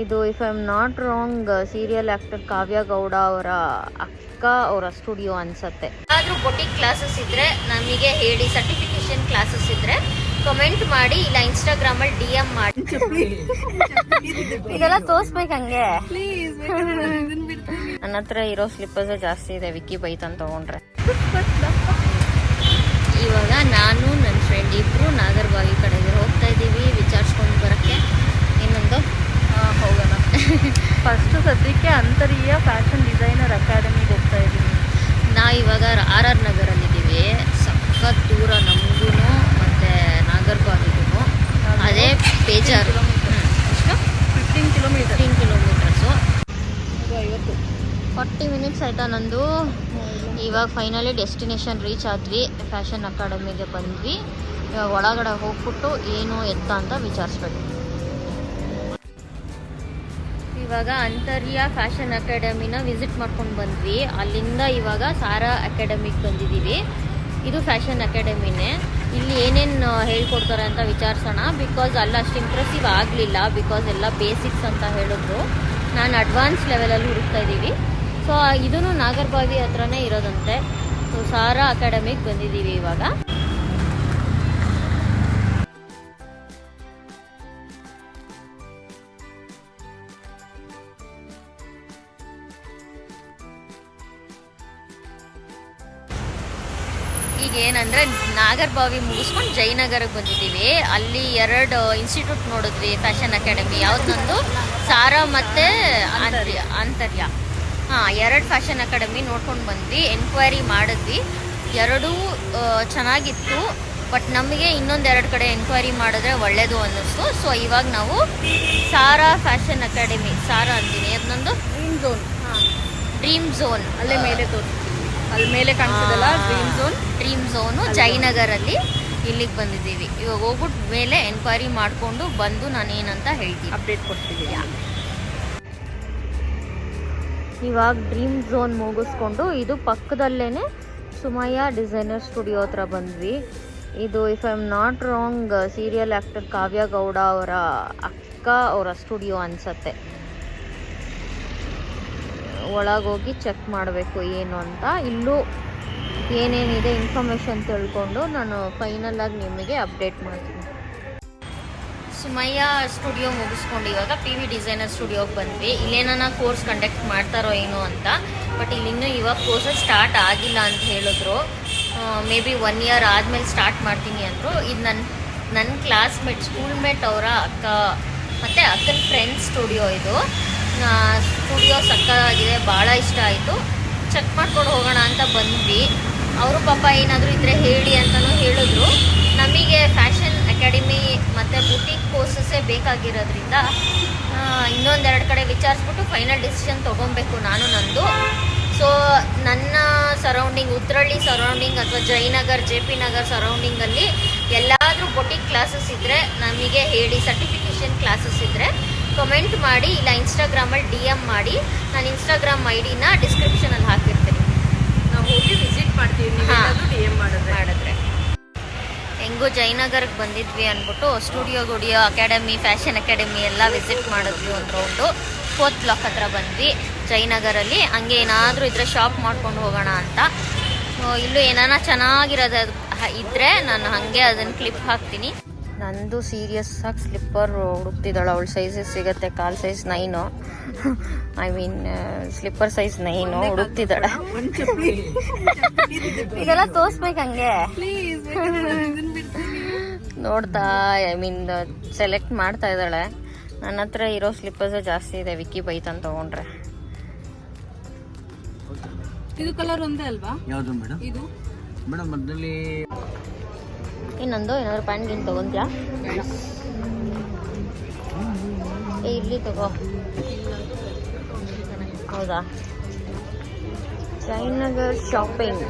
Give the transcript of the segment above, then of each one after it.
ಇದು if I am not wrong serial actor Kavya Gowda ಅವರ ಅಕ್ಕ ಅವರ ಸ್ಟುಡಿಯೋ ಅನ್ಸತ್ತೆ. ಆದ್ರೂ ಬೊಟಿಕ್ ಕ್ಲಾಸಸ್ ಇದ್ರೆ ನಮಗೆ ಹೇಳಿ, ಸರ್ಟಿಫಿಕೇಶನ್ ಕ್ಲಾಸಸ್ ಇದ್ರೆ ಕಮೆಂಟ್ ಮಾಡಿ, ಇಲ್ಲ ಇನ್ಸ್ಟಾಗ್ರಾಮ್ ಅಲ್ಲಿ DM ಮಾಡಿ. ಇದೆಲ್ಲ ತೋರ್ಸ್ಬೇಕು ಹಂಗೆ. ನನ್ನ ಹತ್ರ ಇರೋ ಸ್ಲಿಪ್ಪರ್ಸ್ ಜಾಸ್ತಿ ಇದೆ, ವಿಕ್ಕಿ ಬೈತಂತ ತಗೊಂಡ್ರೆ. ಇವಾಗ ನಾನು ನನ್ನ ಫ್ರೆಂಡ್ ಇಬ್ರು ನಾಗರಬಾವಿ ಕಡೆಗೆ ಹೋಗ್ತಾ ಇದ್ದೀವಿ ವಿಚಾರಿಸ್ಕೊಂಡು ಬರೋಕ್ಕೆ. ಇನ್ನೊಂದು ಹೋಗೋಣ. ಫಸ್ಟ್ ಸದ್ಯಕ್ಕೆ ಅಂತರಿಯ ಫ್ಯಾಷನ್ ಡಿಸೈನರ್ ಅಕಾಡೆಮಿಗೆ ಹೋಗ್ತಾ ಇದ್ದೀವಿ. ನಾವು ಇವಾಗ RR ನಗರಲ್ಲಿದ್ದೀವಿ. ಸಖತ್ ದೂರ ನಮಗೂ ಮತ್ತು ನಾಗರಬಾವಿಗೂ. ಅದೇ ಬೇಜಾರು. ಎಷ್ಟು? 15 ಕಿಲೋಮೀಟರ್ಸು. 40 ಮಿನಿಟ್ಸ್ ಆಯಿತಾ ನಂದು. ಇವಾಗ ಫೈನಲಿ ಡೆಸ್ಟಿನೇಷನ್ ರೀಚ್ ಆದ್ವಿ. ಫ್ಯಾಷನ್ ಅಕಾಡೆಮಿಗೆ ಬಂದ್ವಿ. ಇವಾಗ ಒಳಗಡೆ ಹೋಗ್ಬಿಟ್ಟು ಏನು ಎತ್ತ ಅಂತ ವಿಚಾರಿಸ್ಬೇಕು. ಇವಾಗ ಅಂತರ್ಯ ಫ್ಯಾಷನ್ ಅಕಾಡೆಮಿನ ವಿಸಿಟ್ ಮಾಡ್ಕೊಂಡು ಬಂದ್ವಿ. ಅಲ್ಲಿಂದ ಇವಾಗ ಸಾರಾ ಅಕಾಡೆಮಿಗೆ ಬಂದಿದ್ದೀವಿ. ಇದು ಫ್ಯಾಷನ್ ಅಕಾಡೆಮಿನೇ. ಇಲ್ಲಿ ಏನೇನು ಹೇಳ್ಕೊಡ್ತಾರೆ ಅಂತ ವಿಚಾರಿಸೋಣ. ಬಿಕಾಸ್ ಅಲ್ಲಿ ಅಷ್ಟು ಇಂಪ್ರೆಸಿವ್ ಆಗಲಿಲ್ಲ, ಬಿಕಾಸ್ ಎಲ್ಲ ಬೇಸಿಕ್ಸ್ ಅಂತ ಹೇಳಿದ್ರು. ನಾನು ಅಡ್ವಾನ್ಸ್ ಲೆವೆಲಲ್ಲಿ ಹುಡುಕ್ತಾ ಇದ್ದೀವಿ. ಸೊ ಇದೂ ನಾಗರಬಾವಿ ಹತ್ರನೇ ಇರೋದಂತೆ. ಸೊ ಸಾರಾ ಅಕಾಡೆಮಿಗೆ ಬಂದಿದ್ದೀವಿ ಇವಾಗ. ಈಗ ಏನಂದರೆ ನಾಗರಬಾವಿ ಮುಗಿಸ್ಕೊಂಡು ಜಯನಗರಕ್ಕೆ ಬಂದಿದ್ದೀವಿ. ಅಲ್ಲಿ 2 ಇನ್ಸ್ಟಿಟ್ಯೂಟ್ ನೋಡಿದ್ವಿ ಫ್ಯಾಷನ್ ಅಕಾಡೆಮಿ. ಯಾವುದೊಂದು ಸಾರಾ ಮತ್ತು ಅಂತರ್ಯ. 2 ಫ್ಯಾಷನ್ ಅಕಾಡೆಮಿ ನೋಡ್ಕೊಂಡು ಬಂದ್ವಿ. ಎನ್ಕ್ವೈರಿ ಮಾಡಿದ್ವಿ. 2 ಚೆನ್ನಾಗಿತ್ತು. ಬಟ್ ನಮಗೆ ಇನ್ನೊಂದು 2 ಕಡೆ ಎನ್ಕ್ವೈರಿ ಮಾಡಿದ್ರೆ ಒಳ್ಳೆಯದು ಅನ್ನಿಸ್ತು. ಸೊ ಇವಾಗ ನಾವು ಸಾರಾ ಫ್ಯಾಷನ್ ಅಕಾಡೆಮಿ, ಸಾರಾ ಅಂತೀನಿ, ಅದನ್ನೊಂದು ಡ್ರೀಮ್ ಝೋನ್ ಅಲ್ಲೇ ಮೇಲೆ ತೋರಿಸ್ತೀವಿ. ಅಲ್ಲಿ ಮೇಲೆ ಕಾಣಿಸೋದಲ್ಲ ಡ್ರೀಮ್ ಝೋನು ಜಯನಗರಲ್ಲಿ. ಇಲ್ಲಿಗೆ ಬಂದಿದ್ದೀವಿ. ಇವಾಗ ಹೋಗ್ಬಿಟ್ಟು ಮೇಲೆ ಎನ್ಕ್ವೈರಿ ಮಾಡಿಕೊಂಡು ಬಂದು ನಾನೇನಂತ ಹೇಳ್ತೀನಿ, ಅಪ್ಡೇಟ್ ಕೊಡ್ತೀನಿ. ಇವಾಗ ಡ್ರೀಮ್ ಝೋನ್ ಮುಗಿಸ್ಕೊಂಡು ಇದು ಪಕ್ಕದಲ್ಲೇ ಸುಮಯ್ಯ ಡಿಸೈನರ್ ಸ್ಟುಡಿಯೋ ಹತ್ರ ಬಂದ್ವಿ. ಇದು if I am not wrong serial actor Kavya Gowda ಅವರ ಅಕ್ಕ ಅವರ ಸ್ಟುಡಿಯೋ ಅನ್ಸತ್ತೆ. ಒಳಗೋಗಿ ಚೆಕ್ ಮಾಡಬೇಕು ಏನು ಅಂತ. ಇಲ್ಲೂ ಏನೇನಿದೆ ಇನ್ಫಾರ್ಮೇಷನ್ ತಿಳ್ಕೊಂಡು ನಾನು ಫೈನಲ್ ಆಗಿ ನಿಮಗೆ ಅಪ್ಡೇಟ್ ಮಾಡ್ತೀನಿ. ಸುಮಯ್ಯ ಸ್ಟುಡಿಯೋ ಮುಗಿಸ್ಕೊಂಡು ಇವಾಗ PV ಡಿಸೈನರ್ ಸ್ಟುಡಿಯೋಗೆ ಬಂದ್ವಿ. ಇಲ್ಲೇನ ಕೋರ್ಸ್ ಕಂಡಕ್ಟ್ ಮಾಡ್ತಾರೋ ಏನೋ ಅಂತ. ಬಟ್ ಇಲ್ಲಿನ್ನೂ ಇವಾಗ ಕೋರ್ಸಸ್ ಸ್ಟಾರ್ಟ್ ಆಗಿಲ್ಲ ಅಂತ ಹೇಳಿದ್ರು. ಮೇ ಬಿ 1 ಇಯರ್ ಆದಮೇಲೆ ಸ್ಟಾರ್ಟ್ ಮಾಡ್ತೀನಿ ಅಂದರು. ಇದು ನನ್ನ ಕ್ಲಾಸ್ಮೇಟ್, ಸ್ಕೂಲ್ಮೇಟ್ ಅವರ ಅಕ್ಕ ಮತ್ತು ಅಕ್ಕನ ಫ್ರೆಂಡ್ಸ್ ಸ್ಟುಡಿಯೋ. ಇದು ಸ್ಟುಡಿಯೋ ಸಕ್ಕತ್ತಾಗಿದೆ, ಭಾಳ ಇಷ್ಟ ಆಯಿತು. ಚೆಕ್ ಮಾಡ್ಕೊಂಡು ಹೋಗೋಣ ಅಂತ ಬಂದ್ವಿ. ಅವರು ಪಾಪ ಏನಾದರೂ ಇದ್ದರೆ ಹೇಳಿ ಅಂತಲೂ ಹೇಳಿದ್ರು. ನಮಗೆ ಫ್ಯಾಷನ್ ಅಕಾಡೆಮಿ ಮತ್ತು ಬುಟಿಕ್ ಕೋರ್ಸಸ್ಸೇ ಬೇಕಾಗಿರೋದ್ರಿಂದ ಇನ್ನೊಂದು 2 ಕಡೆ ವಿಚಾರಿಸ್ಬಿಟ್ಟು ಫೈನಲ್ ಡಿಸಿಷನ್ ತೊಗೊಬೇಕು ನಾನು ನಂದು. ಸೊ ನನ್ನ ಸರೌಂಡಿಂಗ್, ಉತ್ರಳ್ಳಿ ಸರೌಂಡಿಂಗ್ ಅಥವಾ ಜಯನಗರ್, JP ನಗರ್ ಸರೌಂಡಿಂಗಲ್ಲಿ ಎಲ್ಲಾದರೂ ಬೊಟಿಕ್ ಕ್ಲಾಸಸ್ ಇದ್ದರೆ ನಮಗೆ ಹೇಳಿ, ಸರ್ಟಿಫಿಕೇಷನ್ ಕ್ಲಾಸಸ್ ಇದ್ದರೆ ಕಮೆಂಟ್ ಮಾಡಿ, ಇಲ್ಲ ಇನ್ಸ್ಟಾಗ್ರಾಮಲ್ಲಿ DM ಮಾಡಿ. ನಾನು ಇನ್ಸ್ಟಾಗ್ರಾಮ್ ID-ನ ಡಿಸ್ಕ್ರಿಪ್ಷನಲ್ಲಿ ಹಾಕಿರ್ತೀನಿ. ನಾವು ಹೋಗಿ ವಿಸಿಟ್ ಮಾಡ್ತೀವಿ, DM ಮಾಡಿದ್ರೆ. ಹೆಂಗೂ ಜಯನಗರ್ಗೆ ಬಂದಿದ್ವಿ ಅಂದ್ಬಿಟ್ಟು ಸ್ಟುಡಿಯೋ ಅಕಾಡೆಮಿ, ಫ್ಯಾಷನ್ ಅಕಾಡೆಮಿ ಎಲ್ಲ ವಿಸಿಟ್ ಮಾಡಿದ್ವಿ ಒಂದು ರೌಂಡು. 4th ಬ್ಲಾಕ್ ಹತ್ರ ಬಂದ್ವಿ ಜಯನಗರಲ್ಲಿ. ಹಂಗೆ ಏನಾದರೂ ಇದ್ದರೆ ಶಾಪ್ ಮಾಡ್ಕೊಂಡು ಹೋಗೋಣ ಅಂತ. ಇಲ್ಲೂ ಏನಾನ ಚೆನ್ನಾಗಿರೋದು ಇದ್ದರೆ ನಾನು ಹಾಗೆ ಅದನ್ನು ಕ್ಲಿಪ್ ಹಾಕ್ತೀನಿ. ನಂದು ಸೀರಿಯಸ್ ಆಗಿ ಸ್ಲಿಪ್ಪರ್ ಹುಡುಕ್ತಿದ್ದಾಳೆ. ಅವಳ ಸೈಜಸ್ ಸಿಗುತ್ತೆ. ಕಾಲ್ size 9, I mean slipper size 9 ಹುಡುಕ್ತಿದ್ದಾಳೆ. ಇದೆಲ್ಲ ತೋರಿಸ್ಬೇಕು ಹಂಗೆ. ನೋಡ್ತಾ ಐ ಮೀನ್ ಸೆಲೆಕ್ಟ್ ಮಾಡ್ತಾ ಇದ್ದಾಳೆ. ನನ್ನ ಹತ್ರ ಇರೋ ಸ್ಲಿಪ್ಪರ್ಸ್ ಜಾಸ್ತಿ ಇದೆ, ವಿಕ್ಕಿ ಬೈತಂತ ತಗೊಂಡ್ರೆ. ಇದು ಕಲರ್ ಒಂದೇ ಅಲ್ವಾ? ಯಾವುದು ಮೇಡಮ್? ಇದು ಮೇಡಮ್ ಅದರಲ್ಲಿ ಇನ್ನೊಂದು ಏನಾದ್ರು ಪ್ಯಾಂಟ್ ಗಿನ್ ತಗೊಂತ್ಯಾ? ಇಲ್ಲಿ ತಗೋ. ಹೌದಾ? ಜಯನಗರ್ ಶಾಪಿಂಗ್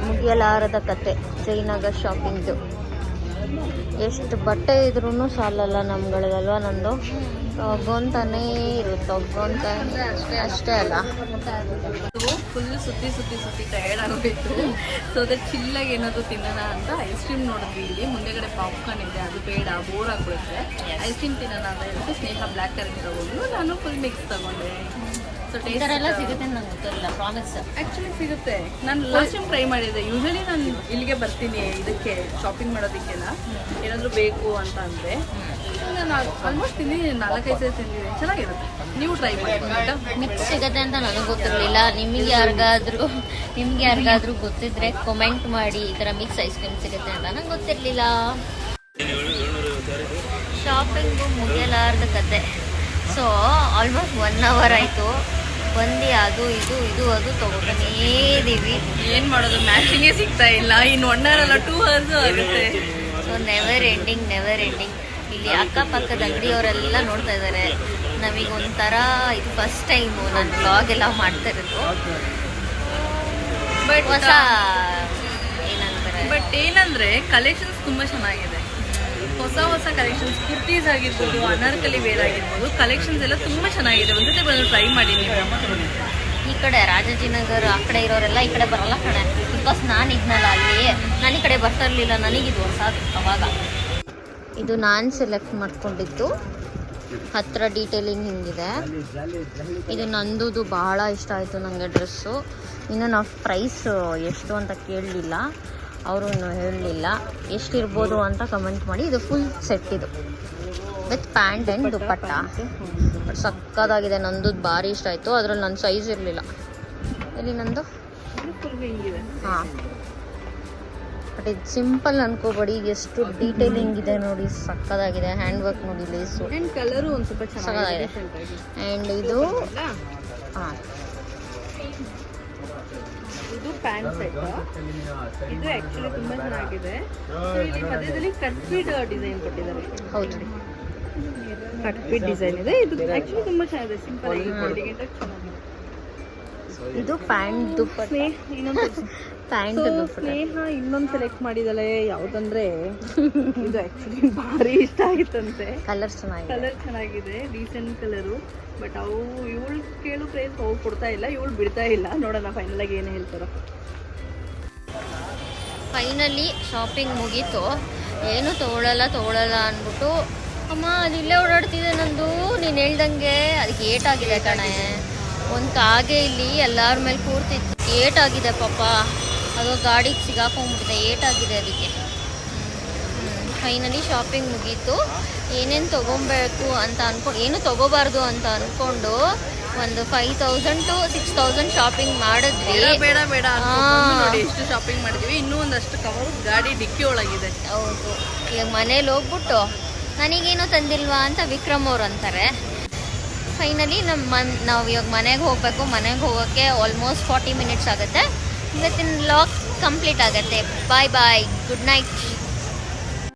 ಮುಗಿಯಲಾರದ ಕತೆ. ಜಯನಗರ್ ಶಾಪಿಂಗ್ದು ಎಷ್ಟು ಬಟ್ಟೆ ಇದ್ರೂ ಸಾಲಲ್ಲ ನಮ್ಗಳಿಗಲ್ವಾ ನಂದು. ತಗೊಂತಾನೇ ತಗೊಂತಾನೆ ಅಷ್ಟೇ ಅಲ್ಲ. ಫುಲ್ ಸುತ್ತಿ ಟಯರ್ಡ್ ಆಗೋಯ್ತು. ಸೊ ಅದೇ ಚಿಲ್ಲಾಗಿ ಏನಾದ್ರು ತಿನ್ನೋಣ ಅಂತ ಐಸ್ ಕ್ರೀಮ್ ನೋಡಿದ್ವಿ. ಇಲ್ಲಿ ಮುಂದೆಗಡೆ ಪಾಪ್ಕಾರ್ನ್ ಇದೆ, ಅದು ಬೇಡ, ಬೋರ್ ಆಗ್ಬಿಡುತ್ತೆ. ಐಸ್ ಕ್ರೀಮ್ ತಿನ್ನೋಣ ಅಂತ ಹೇಳ್ಬಿಟ್ಟು ಸ್ನೇಹ ಬ್ಲ್ಯಾಕ್ ಕರೆಂಟ್ ತಗೊಂಡು ನಾನು ಫುಲ್ ಮಿಕ್ಸ್ ತಗೊಂಡೆ. ಸೊ ಟೇಸ್ಟ್ ಎಲ್ಲ ಸಿಗುತ್ತೆ ನಂಗೆ ಗೊತ್ತಿಲ್ಲ, ಪ್ರಾಮಿಸ್. ಆ್ಯಕ್ಚುಲಿ ಸಿಗುತ್ತೆ. ನಾನು ಲಾಸ್ಟ್ ಟೈಮ್ ಟ್ರೈ ಮಾಡಿದ್ದೆ. ಯೂಶಲಿ ನಾನು ಇಲ್ಲಿಗೆ ಬರ್ತೀನಿ ಇದಕ್ಕೆ ಶಾಪಿಂಗ್ ಮಾಡೋದಕ್ಕೆಲ್ಲ, ಏನಾದರೂ ಬೇಕು ಅಂತ ಅಂದರೆ. ನಾನು ಆಲ್ಮೋಸ್ಟ್ ತಿಂದಿದ್ದೀನಿ, 4-5 ಸಲ ತಿಂದಿದ್ದೀನಿ. ಚೆನ್ನಾಗಿರುತ್ತೆ, ನೀವು ಟ್ರೈ ಮಾಡಿ. ಮಿಕ್ಸ್ ಸಿಗುತ್ತೆ ಅಂತ ನನಗೆ ಗೊತ್ತಿರಲಿಲ್ಲ. ನಿಮಗೆ ಯಾರಿಗಾದ್ರೂ ಗೊತ್ತಿದ್ರೆ ಕಮೆಂಟ್ ಮಾಡಿ, ಈ ಥರ ಮಿಕ್ಸ್ ಐಸ್ ಕ್ರೀಮ್ ಸಿಗುತ್ತೆ ಅಂತ. ನಂಗೆ ಗೊತ್ತಿರಲಿಲ್ಲ. ಶಾಪಿಂಗು ಮುಗಿಯಲಾರ್ದ ಕತೆ. ಸೊ ಆಲ್ಮೋಸ್ಟ್ 1 hour ಆಯಿತು. ಅದು ತೊಗೊತಾನೇ ಇದ್ದೀವಿ. ಏನು ಮಾಡೋದು, ಮ್ಯಾಚಿಂಗೇ ಸಿಗ್ತಾ ಇಲ್ಲ. ಇನ್ನು 1 hour ಅಲ್ಲ 2 hours ಆಗುತ್ತೆ. So never ending. ಇಲ್ಲಿ ಅಕ್ಕಪಕ್ಕದ ಅಂಗಡಿಯವರೆಲ್ಲ ನೋಡ್ತಾ ಇದ್ದಾರೆ. ನಮಗೆ ಒಂಥರ ಇದು ಫಸ್ಟ್ ಟೈಮು ನಾನು ಬ್ಲಾಗ್ ಎಲ್ಲ ಮಾಡ್ತಾ ಇರೋದು. ಹೊಸ ಏನಂದರೆ ಕಲೆಕ್ಷನ್ಸ್ ತುಂಬ ಚೆನ್ನಾಗಿದೆ. ಹೊಸ ಕಲೆಕ್ಷನ್ಸ್, ಕುರ್ತೀಸ್ ಆಗಿರ್ಬೋದು, ಅನಾರ್ಕಲಿ ವೇರ್ ಆಗಿರ್ಬೋದು, ಕಲೆಕ್ಷನ್ಸ್ ಎಲ್ಲ ತುಂಬ ಚೆನ್ನಾಗಿದೆ. ಒಂದ್ಸತಿ ಬಂದು ಟ್ರೈ ಮಾಡಿ ನೀವು. ಈ ಕಡೆ ರಾಜಾಜಿನಗರ ಆ ಕಡೆ ಇರೋರೆಲ್ಲ ಈ ಕಡೆ ಬರಲ್ಲ ಕಣೆ, ಬಿಕಾಸ್ ನಾನು ಇದ್ನಲ್ಲ ಅಲ್ಲಿ, ನಾನು ಈ ಕಡೆ ಬರ್ತಾ ಇರಲಿಲ್ಲ. ನನಗಿದು ಹೊಸದು ಅವಾಗ. ಇದು ನಾನು ಸೆಲೆಕ್ಟ್ ಮಾಡ್ಕೊಂಡಿದ್ದು. ಹತ್ತಿರ ಡೀಟೇಲಿಂಗ್ ಹಿಂಗಿದೆ. ಇದು ನಂದು ಬಹಳ ಇಷ್ಟ ಆಯಿತು ನನಗೆ ಡ್ರೆಸ್ಸು. ಇನ್ನು ನಾವು ಪ್ರೈಸ್ ಎಷ್ಟು ಅಂತ ಕೇಳಲಿಲ್ಲ, ಅವರು ಹೇಳಲಿಲ್ಲ. ಎಷ್ಟಿರ್ಬೋದು ಅಂತ ಕಮೆಂಟ್ ಮಾಡಿ. ಇದು ಫುಲ್ ಸೆಟ್, ಇದು with pant and dupatta. But ಸಕ್ಕದಾಗಿದೆ. ನಂದು ಭಾರಿ ಇಷ್ಟ ಆಯಿತು. ಅದರಲ್ಲಿ ನನ್ನ ಸೈಜ್ ಇರಲಿಲ್ಲ. ಎಲ್ಲಿ ನಂದು? ಹಾಂ. ಬಟ್ ಇದು ಸಿಂಪಲ್ ಅನ್ಕೋಬೇಡಿ, ಎಷ್ಟು ಡೀಟೇಲಿಂಗ್ ಇದೆ ನೋಡಿ, ಸಕ್ಕದಾಗಿದೆ. ಹ್ಯಾಂಡ್ ವರ್ಕ್ ನೋಡಿ, ಲೇಸು ಕಲರು ಒಂದು ಸ್ವಲ್ಪ ಸಕ್ಕದಾಗಿದೆ. ಆ್ಯಂಡ್ ಇದು ಹಾಂ, ಇದು ಪ್ಯಾಂಟ್ ಸೆಟ್. ಇದು ಆ್ಯಕ್ಚುಲಿ ತುಂಬ ಚೆನ್ನಾಗಿದೆ. ಸೊ ಇಲ್ಲಿ ಮಧ್ಯದಲ್ಲಿ ಕಟ್ ಫೀಡ್ ಡಿಸೈನ್ ಕೊಟ್ಟಿದ್ದಾರೆ. ಹೌದು, ಕಟ್ ಫೀಡ್ ಡಿಸೈನ್ ಇದೆ. ಇದು ಆ್ಯಕ್ಚುಲಿ ತುಂಬ ಚೆನ್ನಾಗಿದೆ, ಸಿಂಪಲ್ ಆಗಿ ಚೆನ್ನಾಗಿದೆ. ಇದು ಪ್ಯಾಂಟ್ ದುಪ್ಪಟ್ಟ. ಪ್ಯಾಂಟ್ ಸ್ನೇಹ ಇನ್ನೊಂದು ಸೆಲೆಕ್ಟ್ ಮಾಡಿದಾಳೆ. ಯಾವುದಂದ್ರೆ ಇದು ಆ್ಯಕ್ಚುಲಿ ಭಾರಿ ಇಷ್ಟ ಆಗಿತ್ತಂತೆ. ಕಲರ್ ಚೆನ್ನಾಗಿದೆ, ಡೀಸೆಂಟ್ ಕಲರು. ಬಟ್ ಇವಳು ಕೇಳು ಪ್ರೈಸ್ ಅವ್ರು ಕೊಡ್ತಾ ಇಲ್ಲ, ಇವಳು ಬಿಡ್ತಾ ಇಲ್ಲ. ನೋಡೋಣ ಫೈನಲ್ ಆಗಿ ಏನು ಹೇಳ್ತಾರೋ. ಫೈನಲಿ ಶಾಪಿಂಗ್ ಮುಗೀತು. ಏನು ತೊಗೊಳಲ್ಲ ಅಂದ್ಬಿಟ್ಟು, ಅಮ್ಮ ಅದು ಇಲ್ಲೇ ಓಡಾಡ್ತಿದೆ ನಂದು, ನೀನು ಹೇಳ್ದಂಗೆ ಅದಕ್ಕೆ ಏಟಾಗಿದೆ ಕಣೆ. ಒಂದು ಕಾಗೆ ಇಲ್ಲಿ ಎಲ್ಲರ ಮೇಲೆ ಕೂರ್ತಿತ್ತು, ಏಟಾಗಿದೆ ಪಾಪ. ಅದು ಗಾಡಿಗೆ ಸಿಗಾಕೊಂಡ್ಬಿಟ್ಟಿದೆ, ಏಟಾಗಿದೆ ಅದಕ್ಕೆ. ಫೈನಲಿ ಶಾಪಿಂಗ್ ಮುಗೀತು. ಏನೇನು ತೊಗೊಬೇಕು ಅಂತ ಏನು ತೊಗೋಬಾರ್ದು ಅಂತ ಅಂದ್ಕೊಂಡು ಒಂದು 5,000 to 6,000 ಶಾಪಿಂಗ್ ಮಾಡಿದ್ವಿ. ಬೇಡ ನೋಡಿ ಎಷ್ಟು ಶಾಪಿಂಗ್ ಮಾಡಿದ್ವಿ. ಇನ್ನೂ ಒಂದಷ್ಟು ಕವರು ಗಾಡಿ ಡಿಕ್ಕಿ ಒಳಗಿದೆ. ಹೌದು. ಈಗ ಮನೇಲಿ ಹೋಗ್ಬಿಟ್ಟು ನನಗೇನು ತಂದಿಲ್ವಾ ಅಂತ ವಿಕ್ರಮ್ ಅವ್ರು ಅಂತಾರೆ. ಫೈನಲಿ ನಾವು ಇವಾಗ ಮನೆಗೆ ಹೋಗೋಕ್ಕೆ ಆಲ್ಮೋಸ್ಟ್ 40 minutes ಆಗುತ್ತೆ. ಇವತ್ತಿನ ವ್ಲಾಗ್ ಕಂಪ್ಲೀಟ್ ಆಗುತ್ತೆ. ಬಾಯ್, ಗುಡ್ ನೈಟ್.